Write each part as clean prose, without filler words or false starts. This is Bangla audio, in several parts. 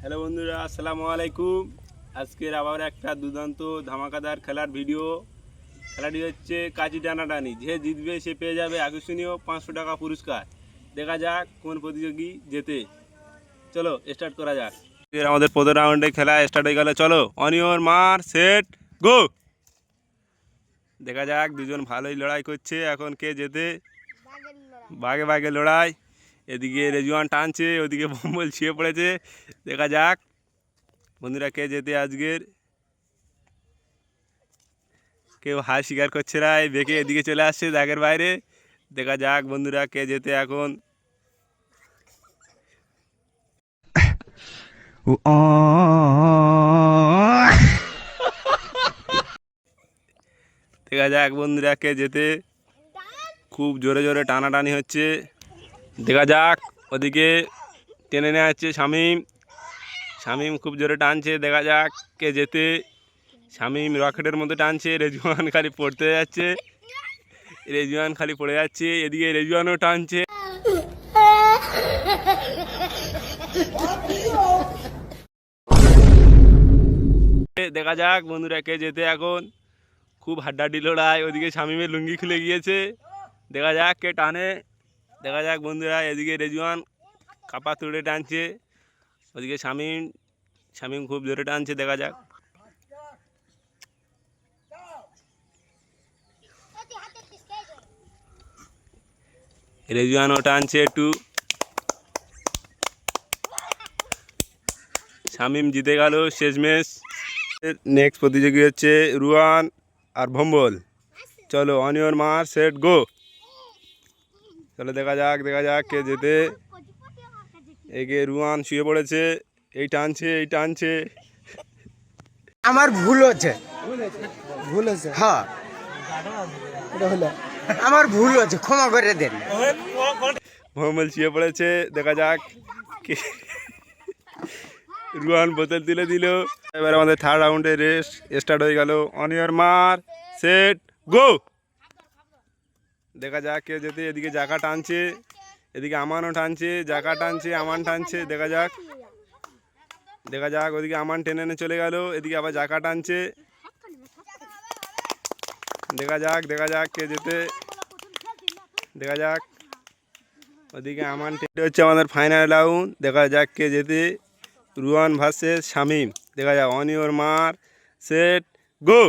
হ্যালো বন্ধুরা, আসসালামু আলাইকুম। আজকের আবার একটা দুর্দান্ত ধামাকাদার খেলার ভিডিও। খেলাটি হচ্ছে কাঁচি টানাটানি। যে জিতবে সে পেয়ে যাবে আকর্ষণীয় 500 টাকা পুরস্কার। দেখা যাক কোন প্রতিযোগী জেতে। চলো স্টার্ট করা যাক। আমাদের প্রথম রাউন্ডে খেলা স্টার্ট হয়ে গেল। চলো অনিয়র মার সেট গো। দেখা যাক দুজন ভালোই লড়াই করছে। এখন কে জেতে? বাঘে বাঘে লড়াই। এদিকে রেজওয়ান টানছে, ওদিকে বম্বল ছিঁড়ে পড়েছে। দেখা যাক বন্ধুরা কে যেতে আজকের। কেউ হার স্বীকার করছে না, এই বেঁকে এদিকে চলে আসছে দাগের বাইরে। দেখা যাক বন্ধুরা কে যেতে এখন। দেখা যাক বন্ধুরা কে যেতে। খুব জোরে জোরে টানাটানি হচ্ছে। দেখা যাক ওদিকে টেনে নেওয়া হচ্ছে শামীম। শামীম খুব জোরে টানছে। দেখা যাক কে যেতে। শামীম রকেটের মতো টানছে। রেজওয়ান খালি পড়তে যাচ্ছে, রেজওয়ান খালি পড়ে যাচ্ছে। এদিকে রেজওয়ানও টানছে। দেখা যাক বন্ধুরা কে যেতে এখন। খুব হাড্ডাহাড্ডি লড়াই। ওদিকে শামীমের লুঙ্গি খুলে গিয়েছে। দেখা যাক কে টানে। দেখা যাক বন্ধুরা, এদিকে রেজওয়ান কাপা তুলে টানছে, ওদিকে শামীম খুব জোরে টানছে। দেখা যাক রেজওয়ানও টানছে একটু। শামীম জিতে গেল শেষমেশ। নেক্সট প্রতিযোগী হচ্ছে রুয়ান আর ভম্বল। চলো অনিয়র মার সেট গো। চলো দেখা যাক কে যেতে। এগে রুয়ান শুয়ে পড়েছে, এই টানছে। আমার ভুল হচ্ছে হ্যাঁ, আমার ভুল হচ্ছে, ক্ষমা করে দেন। ভম্বল শুয়ে পড়েছে। দেখা যাক কে। রুয়ান বোতল তুলে দিল। এবার আমাদের থার্ড রাউন্ডে রেস স্টার্ট হয়ে গেল। অনিয়র মার সেট গো। দেখা যাক কে যেতে। এদিকে জাকা টানছে, এদিকে আমানও টানছে। জাকা টানছে, আমান টানছে। দেখা যাক ওদিকে আমান টেনে এনে চলে গেল। এদিকে আবার জাকা টানছে। দেখা যাক কে যেতে। দেখা যাক ওদিকে আমান টেনে হচ্ছে আমাদের ফাইনাল রাউন্ড। দেখা যাক কে যেতে। রুয়ান ভার্সেস শামীম। দেখা যাক অনিয়র মার সেট গো।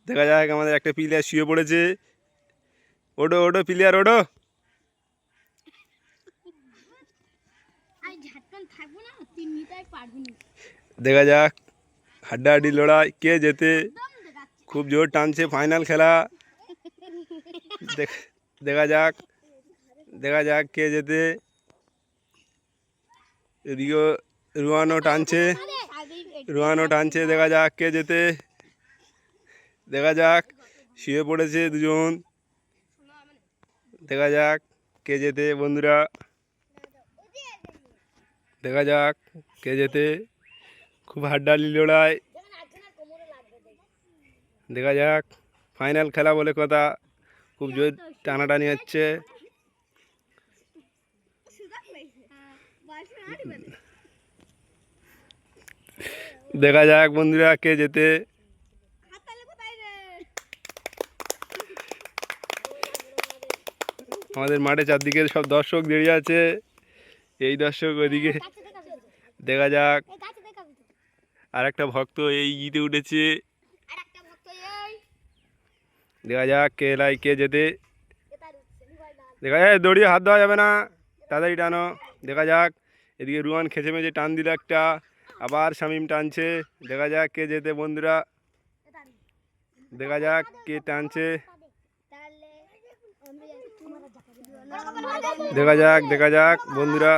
দেখা যাক আমাদের একটা প্লেয়ার শুয়ে পড়েছে। Odoo player Odoo. দেখা যাক হাড্ডাহাড্ডি লড়াই, কে যেতে। খুব জোর টানছে, ফাইনাল খেলা। দেখা যাক কে যেতে। এদিকেও রুয়ানও টানছে। দেখা যাক কে যেতে। দেখা যাক শুয়ে পড়েছে দুজন। দেখা যাক কে যেতে বন্ধুরা। দেখা যাক কে যেতে। খুব হাড্ডাহাড্ডি লড়াই। দেখা যাক ফাইনাল খেলা বলে কথা। খুব জোর টানাটানি হচ্ছে। দেখা যাক বন্ধুরা কে যেতে। আমাদের মাঠে চারদিকে সব দর্শক দাঁড়িয়ে আছে। এই দর্শক ওইদিকে। দেখা যাক আর একটা ভক্ত এই ইতে উঠেছে। দেখা যাক কে যেতে। দেখা যাক দড়িয়ে হাত দেওয়া যাবে না, তাড়াতাড়ি টানো। দেখা যাক এদিকে রুয়ান খেচে মেচে টান দিল একটা, আবার শামীম টানছে। দেখা যাক কে যেতে বন্ধুরা। দেখা যাক কে টানছে। দেখা যাক বন্ধুরা।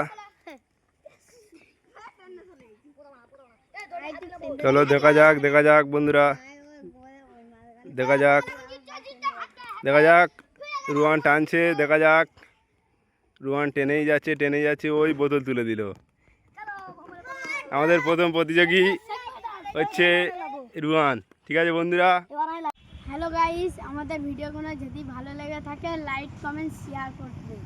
চলো দেখা যাক বন্ধুরা। দেখা যাক রুয়ান টানছে। দেখা যাক রুয়ান টেনেই যাচ্ছে। ওই বোতল তুলে দিল। আমাদের প্রথম প্রতিযোগী হচ্ছে রুয়ান। ঠিক আছে বন্ধুরা। হ্যালো গাইস, আমাদের ভিডিওগুলো যদি ভালো লেগে থাকে লাইক কমেন্ট শেয়ার করবেন।